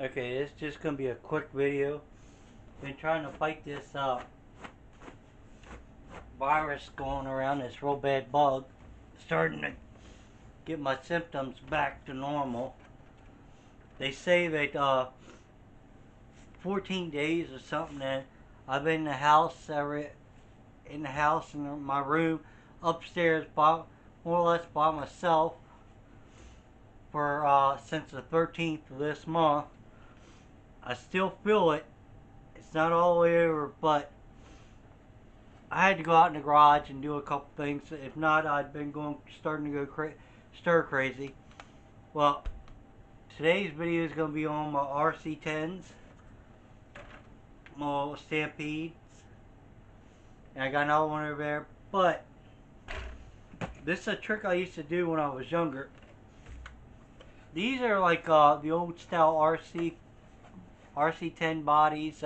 Okay, it's just gonna be a quick video. Been trying to fight this virus going around, this real bad bug. Starting to get my symptoms back to normal. They say that 14 days or something that I've been in the house, in my room, upstairs, more or less by myself for since the 13th of this month. I still feel it. It's not all the way over, but I had to go out in the garage and do a couple things. If not, I'd been starting to go stir crazy. Well, today's video is going to be on my RC10s, my Stampedes, and I got another one over there. But this is a trick I used to do when I was younger. These are like the old style RC10 bodies,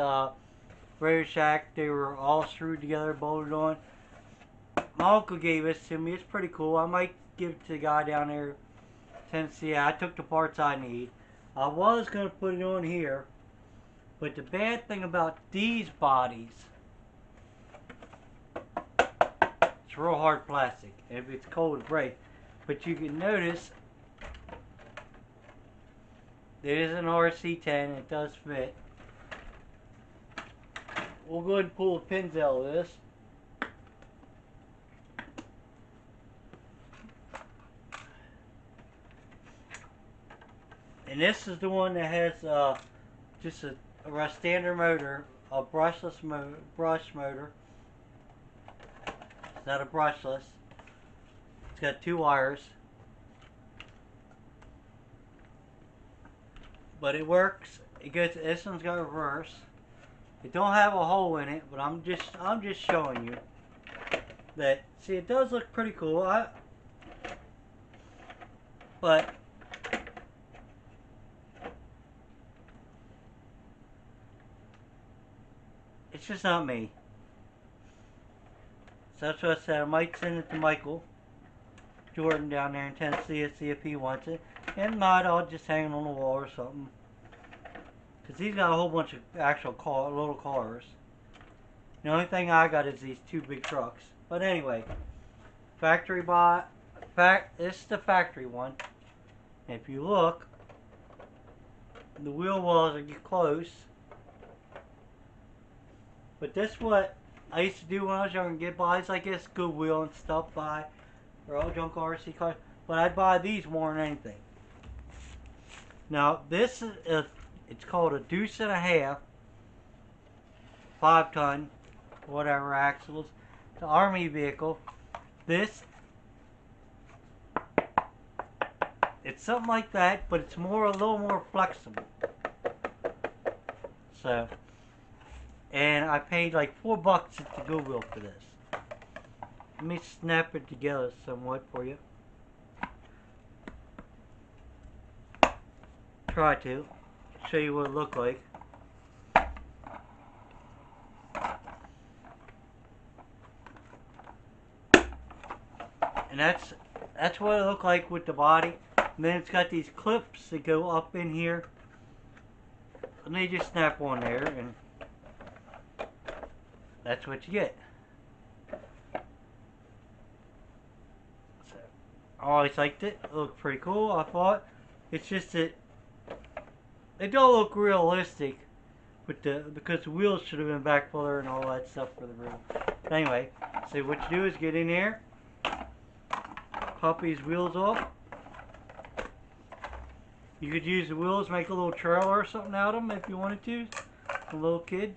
Radio Shack. They were all screwed together, bolted on. My uncle gave this to me. It's pretty cool. I might give it to the guy down there in Tennessee. I took the parts I need. I was going to put it on here, but the bad thing about these bodies, it's real hard plastic. If it's cold, it breaks. But you can notice it is an RC10. It does fit. We'll go ahead and pull the pins out of this. And this is the one that has just a standard motor, a brush motor. It's not a brushless. It's got two wires, but it works. It goes. This one's got reverse. It don't have a hole in it, but I'm just showing you that. See, it does look pretty cool. But it's just not me. So that's what I said. I might send it to Michael Jordan down there in Tennessee and see if he wants it. If not, I'll just hang it on the wall or something. Because he's got a whole bunch of actual little cars. The only thing I got is these two big trucks. But anyway, this is the factory one. And if you look, the wheel wells are close. But this is what I used to do when I was younger, get bodies like this, Goodwill and stuff or all junk RC cars. But I'd buy these more than anything. Now this is it's called a deuce and a half, 5-ton, whatever axles. The Army vehicle. This, it's something like that, but it's a little more flexible. So, and I paid like $4 at the Goodwill for this. Let me snap it together somewhat for you. Try to show you what it looked like. And that's what it looked like with the body. And then it's got these clips that go up in here. And they just snap on there, and that's what you get. So, I always liked it. It looked pretty cool, I thought. It's just that they don't look realistic with because the wheels should have been back fuller and all that stuff for the room. But anyway, so what you do is get in there, pop these wheels off. You could use the wheels, make a little trailer or something out of them if you wanted to. A little kid.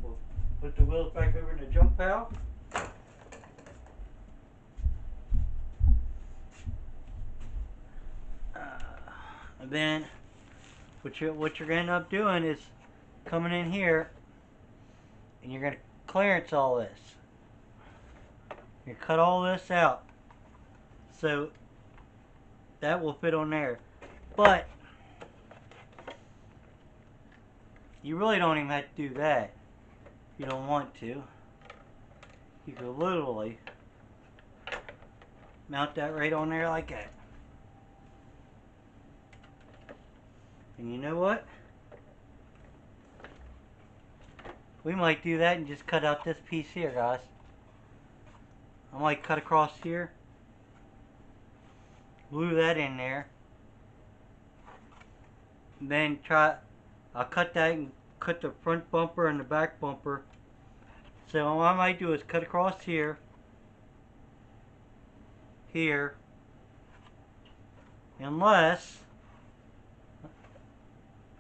We'll put the wheels back over in the jump pile. And then what you're going to end up doing is coming in here and you're going to clearance all this. You cut all this out. So that will fit on there. But you really don't even have to do that if you don't want to. You could literally mount that right on there like that. And you know what? We might do that and just cut out this piece here, guys. I might cut across here. Glue that in there. And then I'll cut that and cut the front bumper and the back bumper. So what I might do is cut across here. Here. Unless,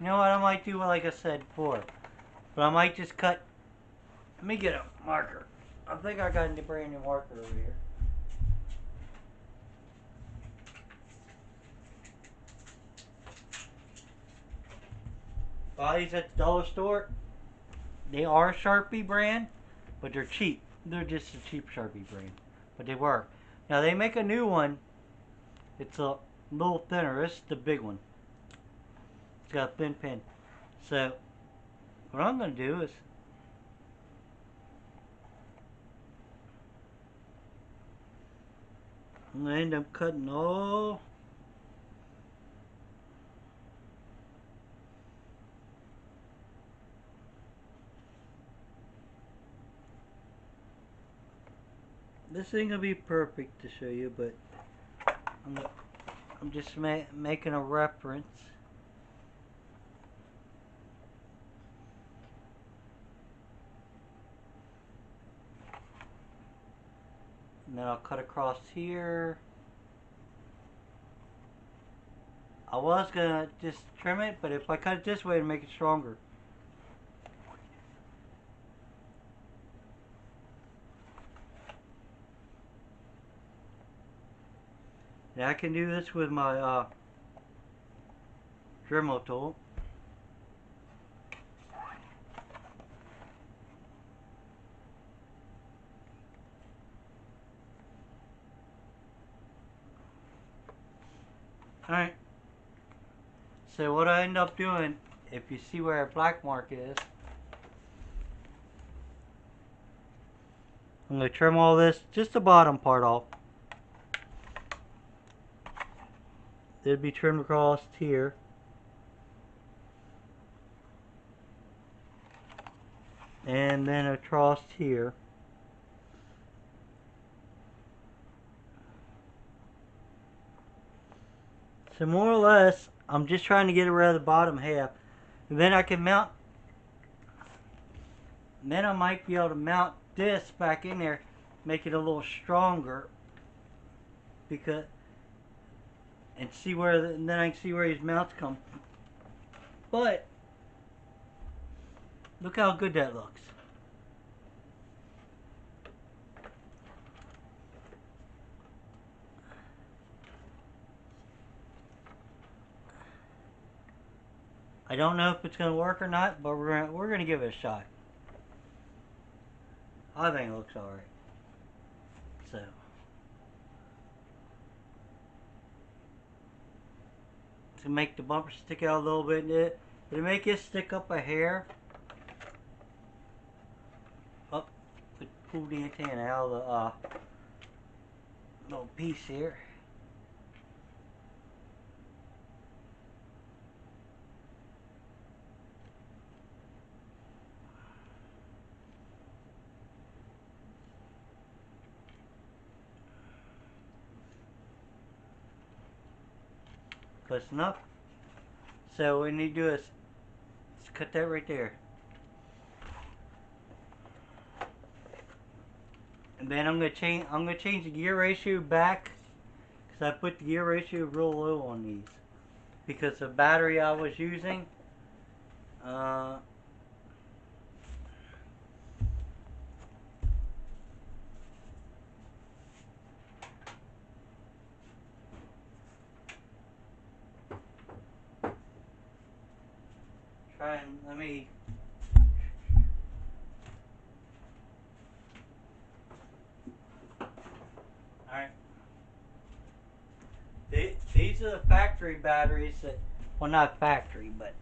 you know what, I might do like I said before. But I might just cut. Let me get a marker. I think I got a brand new marker over here. Buy these at the dollar store. They are a Sharpie brand, but they're cheap. They're just a cheap Sharpie brand, but they work. Now they make a new one. It's a little thinner. This is the big one. It's got a thin pen. So what I'm going to do is I'm going to end up cutting all this ain't going to be perfect to show you, but I'm just making a reference. And then I'll cut across here. I was gonna just trim it, but if I cut it this way to make it stronger. Now I can do this with my Dremel tool. Alright. So what I end up doing, if you see where our black mark is, I'm going to trim all this, just the bottom part off. It'll be trimmed across here. And then across here. So more or less, I'm just trying to get around the bottom half. And then I can mount, and then I might be able to mount this back in there, make it a little stronger. Because, and see where, and then I can see where these mounts come. But, look how good that looks. I don't know if it's going to work or not, but we're gonna give it a shot. I think it looks alright. So, to make the bumper stick out a little bit, it'll make it stick up a hair. Up, pull the antenna out of the little piece here. Close enough. So what we need to do is just cut that right there. And then I'm gonna change the gear ratio back, because I put the gear ratio real low on these because the battery I was using try and let me alright. These are the factory batteries that, well, not factory, but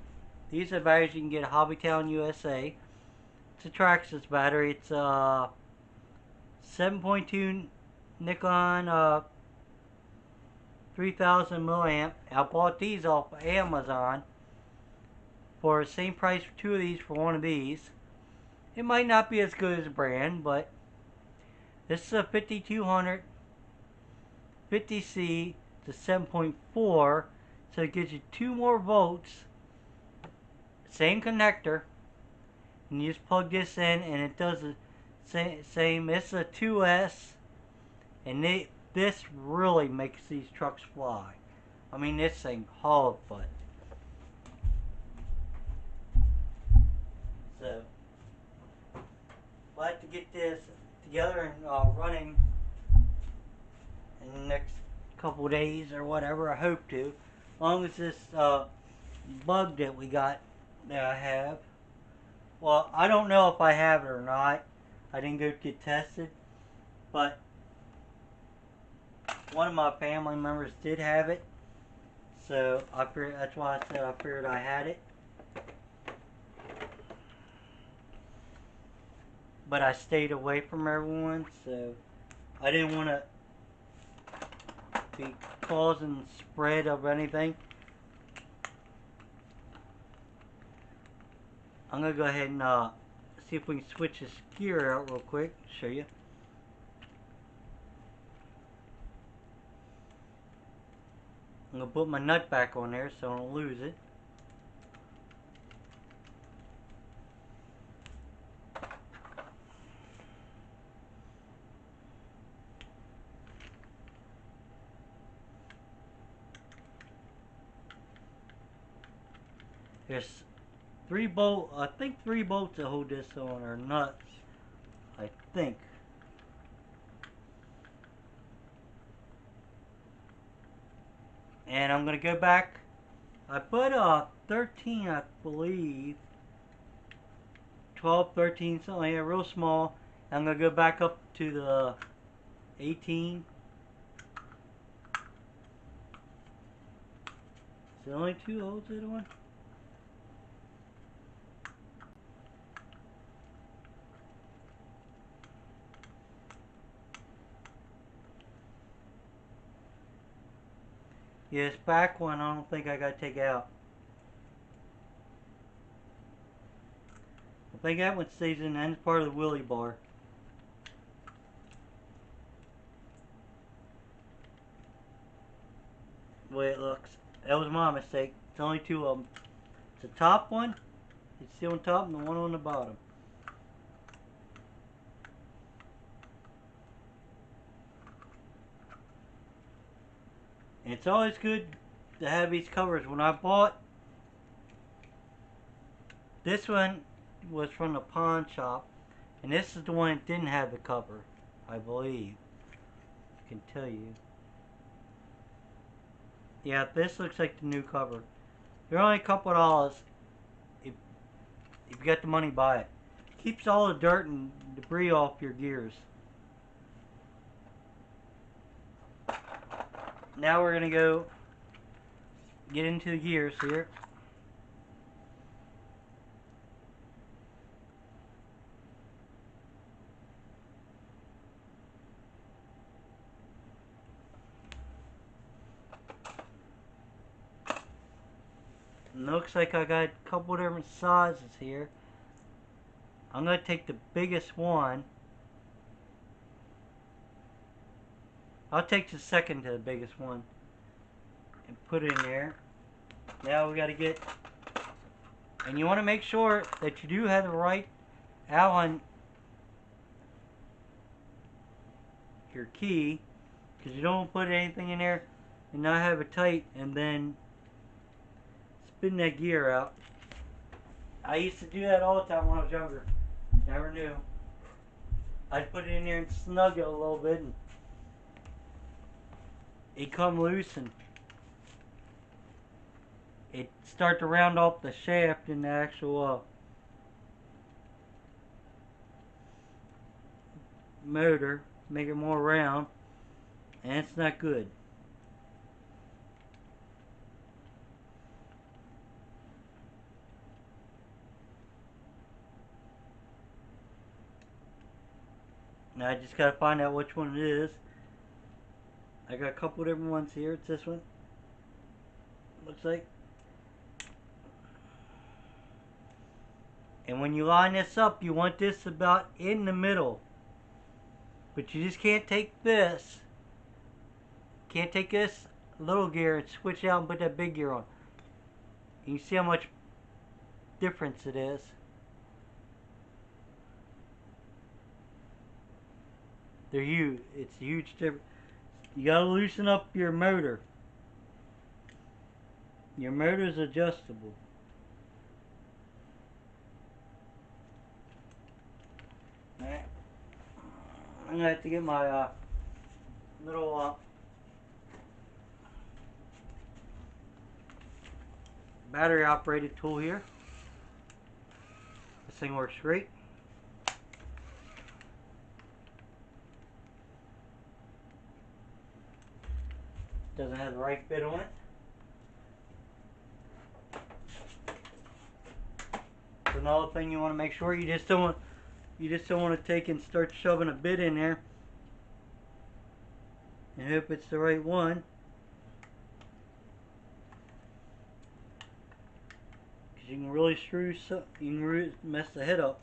these are batteries you can get at Hobbytown, USA. It's a Traxxas battery. It's 7.2 Nikon 3000 milliamp. I bought these off of Amazon. for the same price for two of these for one of these. It might not be as good as a brand, but this is a 5200 50C to 7.4, so it gives you 2 more volts. Same connector, and you just plug this in, and it does the same. It's a 2S, and this really makes these trucks fly. I mean, this thing hauled butt. So, I'll have to get this together and running in the next couple days or whatever. I hope to, as long as this bug that we got that I have. Well, I don't know if I have it or not. I didn't go get tested, but one of my family members did have it, so I figured, that's why I said I figured I had it. But I stayed away from everyone, so I didn't want to be causing spread of anything. I'm going to go ahead and see if we can switch this gear out real quick, show you. I'm going to put my nut back on there so I don't lose it. There's 3 bolts, I think 3 bolts that hold this on, or nuts, I think. And I'm going to go back, I put 13, I believe, 12, 13, something like that, real small. I'm going to go back up to the 18. Is there only 2 holes in one? Yeah, this back one I don't think I got to take out. I think that one stays in, and it's part of the wheelie bar. The way it looks. That was my mistake. It's only 2 of them. The top one, it's still on top, and the one on the bottom. And it's always good to have these covers. When I bought this one, was from the pawn shop, and this is the one that didn't have the cover, I believe. I can tell you. Yeah, this looks like the new cover. They're only a couple of dollars. If you got the money, buy it. Keeps all the dirt and debris off your gears. Now we're gonna go get into the gears here. And looks like I got a couple different sizes here. I'm gonna take the biggest one. I'll take the second to the biggest one and put it in there. Now we gotta get, and you want to make sure that you do have the right Allen your key, because you don't put anything in there and not have it tight and then spin that gear out. I used to do that all the time when I was younger. Never knew. I'd put it in there and snug it a little bit, and it'd come loose, and it'd start to round off the shaft in the actual motor, make it more round, and it's not good. Now I just gotta find out which one it is. I got a couple different ones here. It's this one. Looks like. And when you line this up, you want this about in the middle. But you just can't take this. Can't take this little gear and switch out and put that big gear on. You see how much difference it is. They're huge. It's a huge difference. You gotta loosen up your motor. Your motor is adjustable. Alright. I'm gonna have to get my little battery operated tool here. This thing works great. Doesn't have the right fit on it. So another thing you want to make sure, you just don't want to take and start shoving a bit in there and hope it's the right one, because you can really mess the head up.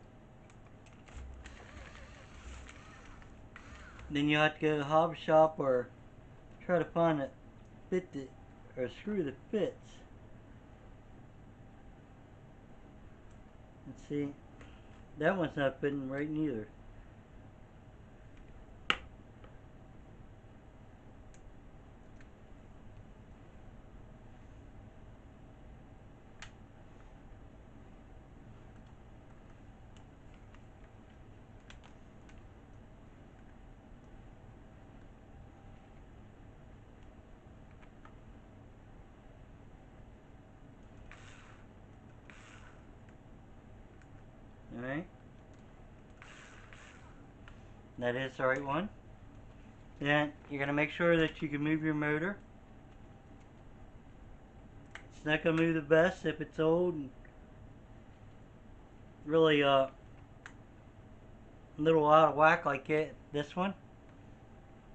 Then you have to go to the hobby shop or try to find a bit that, or a screw that fits. Let's see, that one's not fitting right neither. Alright, that is the right one. Then you're going to make sure that you can move your motor. It's not going to move the best if it's old and really a little out of whack like this one.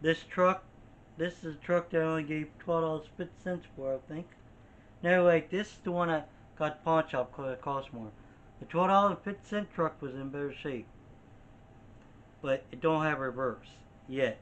This is a truck that I only gave $12.50 for, I think. No, wait, this is the one I got the pawn shop because it cost more. The $12.50 truck was in better shape, but it don't have reverse yet.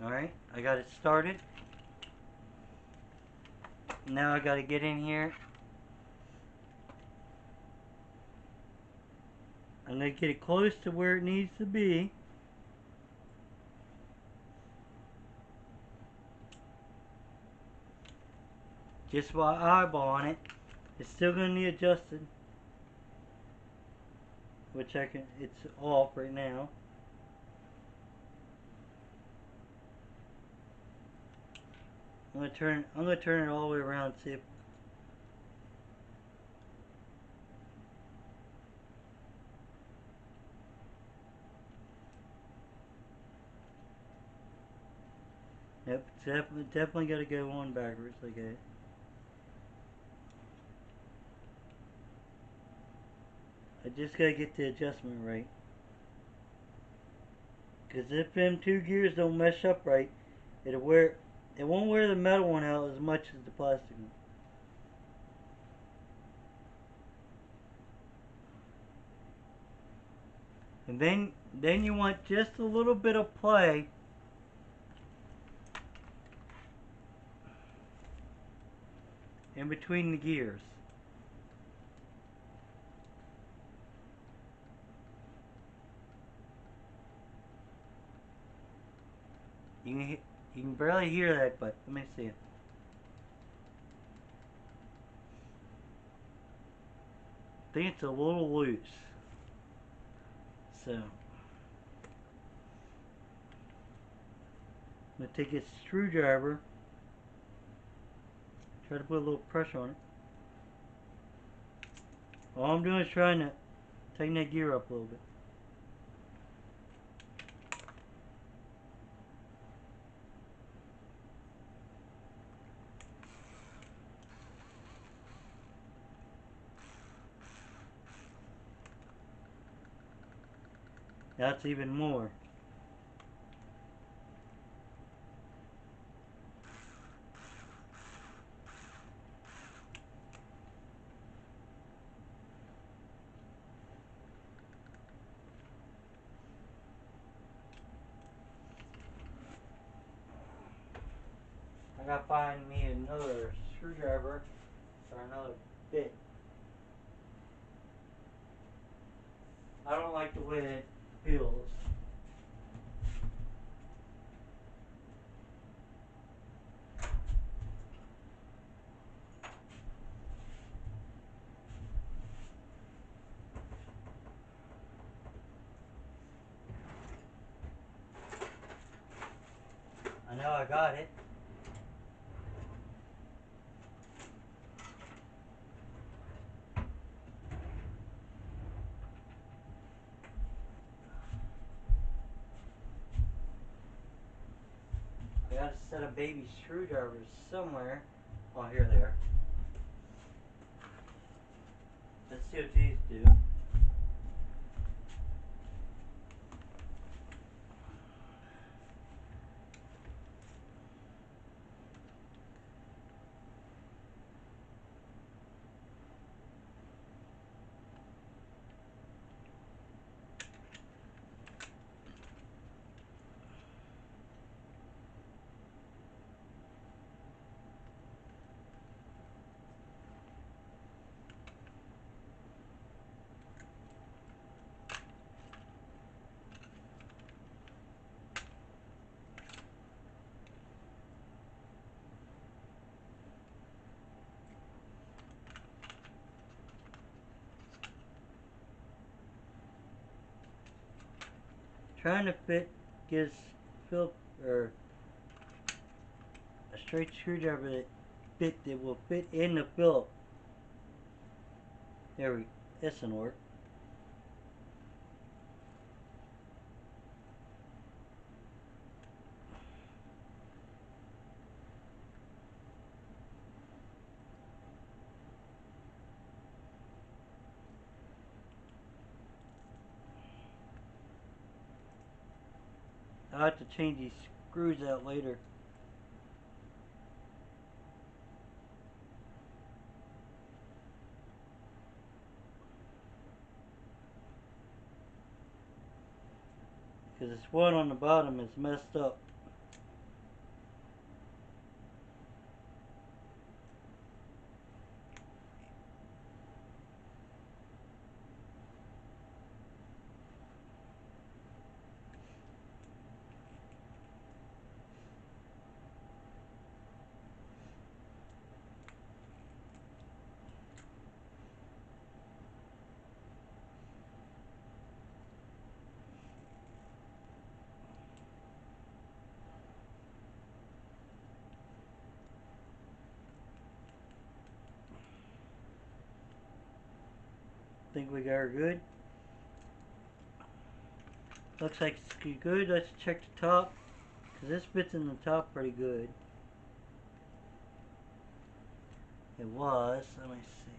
Alright, I got it started. Now I got to get in here. I'm going to get it close to where it needs to be. Just while eyeballing it. It's still going to need adjusted. Which it's off right now. I'm gonna turn it all the way around and see if yep, definitely gotta go one backwards like that. I just gotta get the adjustment right. Cause if them two gears don't mesh up right, it won't wear the metal one out as much as the plastic one. And then you want just a little bit of play in between the gears. You can barely hear that, but let me see it. I think it's a little loose. So I'm gonna take a screwdriver, try to put a little pressure on it. All I'm doing is trying to tighten that gear up a little bit. That's even more. I gotta find me another screwdriver or another bit. I don't like the way it feels. I know I got it. I got a set of baby screwdrivers somewhere. Oh, here they are. Let's see what these do. Trying to get Philip or a straight screwdriver that will fit in the Philip. There we. This doesn't work. I'll have to change these screws out later. Because this one on the bottom is messed up. Think we got her good. Looks like it's good. Let's check the top. Because this fits in the top pretty good. It was. Let me see.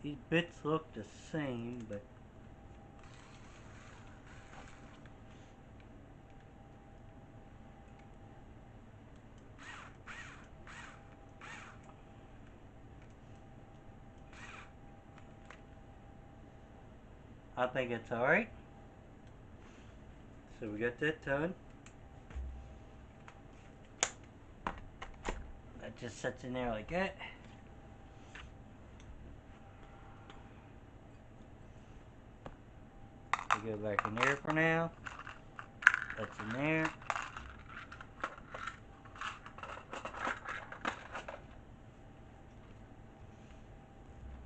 These bits look the same, but I think it's alright. So we got that done. That just sits in there like that. We go back in there for now. That's in there.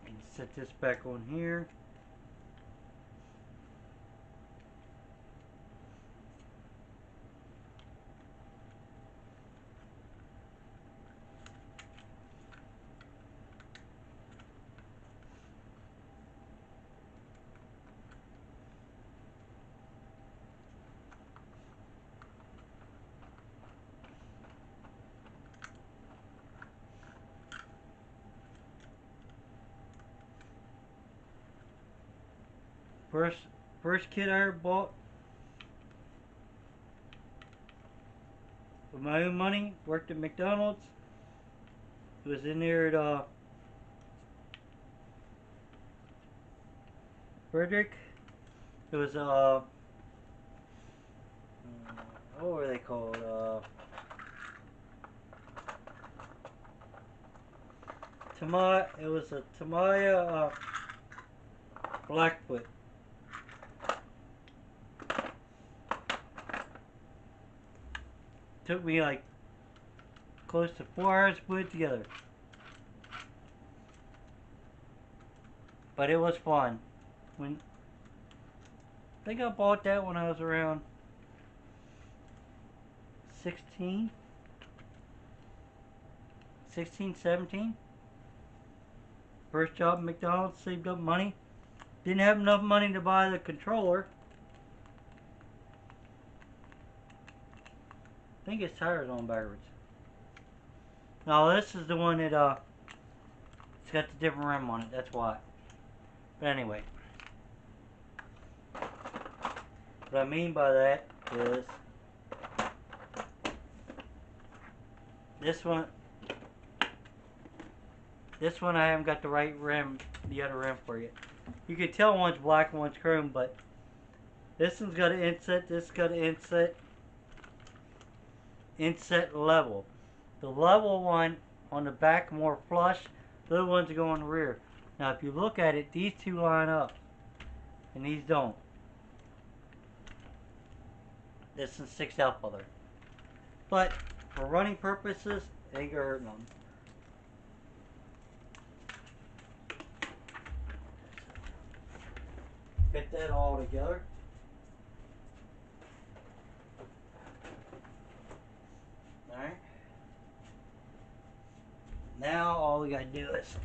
And set this back on here. First kit I ever bought with my own money. Worked at McDonald's. It was in there at Frederick. It was what were they called? Tamaya. It was a Tamaya Blackfoot. Took me like close to 4 hours to put it together. But it was fun. I think I bought that when I was around 16, 17. First job at McDonald's, saved up money. Didn't have enough money to buy the controller. I think his tire's on backwards. No, this is the one that it's got the different rim on it, that's why. But anyway, what I mean by that is this one I haven't got the right rim, the other rim for you. You can tell one's black and one's chrome, but this one's got an inset, this got an inset level. The level one on the back more flush, the other ones go on the rear. Now if you look at it, these two line up and these don't. This one sticks out further. But for running purposes, it ain't gonna hurt none. Get that all together. Alright. Now all we gotta do is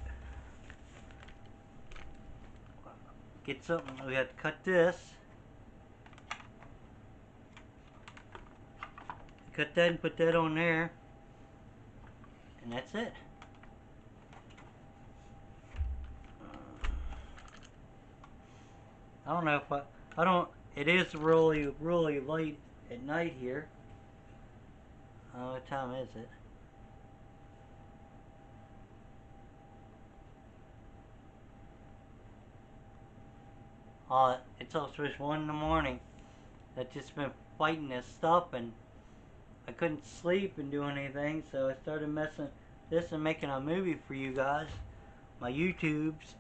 get something. We have to cut this. Cut that and put that on there. And that's it. I don't know if I don't, it is really late at night here. What time is it? It's also 1 in the morning. I've just been fighting this stuff and I couldn't sleep and do anything, so I started messing this and making a movie for you guys. My YouTubes,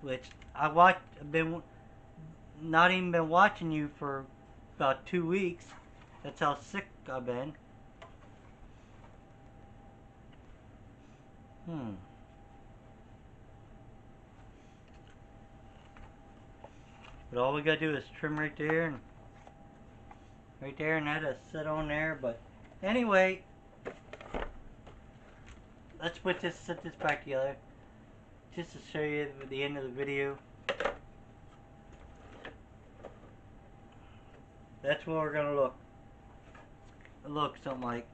which I've been not even been watching you for about 2 weeks. That's how sick I've been. But all we gotta do is trim right there and that'll sit on there. But anyway, let's set this back together just to show you at the end of the video. That's what we're gonna look something like.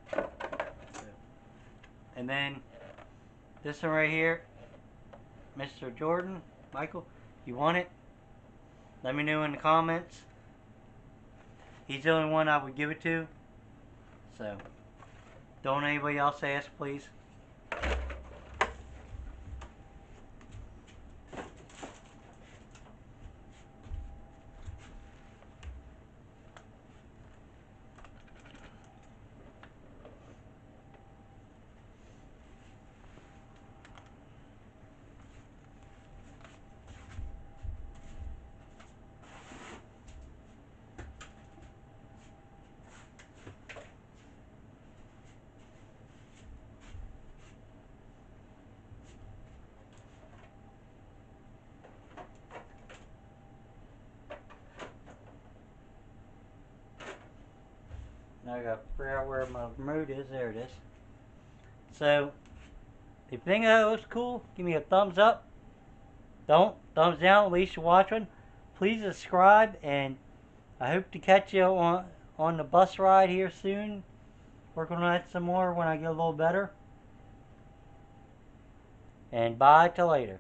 And then this one right here, Mr. Jordan, Michael, you want it? Let me know in the comments. He's the only one I would give it to. So, don't anybody else ask, please. Now I gotta figure out where my remote is. There it is. So, if you think that was cool, give me a thumbs up. Don't. Thumbs down, at least you're watching. Please subscribe, and I hope to catch you on the bus ride here soon. Working on that some more when I get a little better. And bye till later.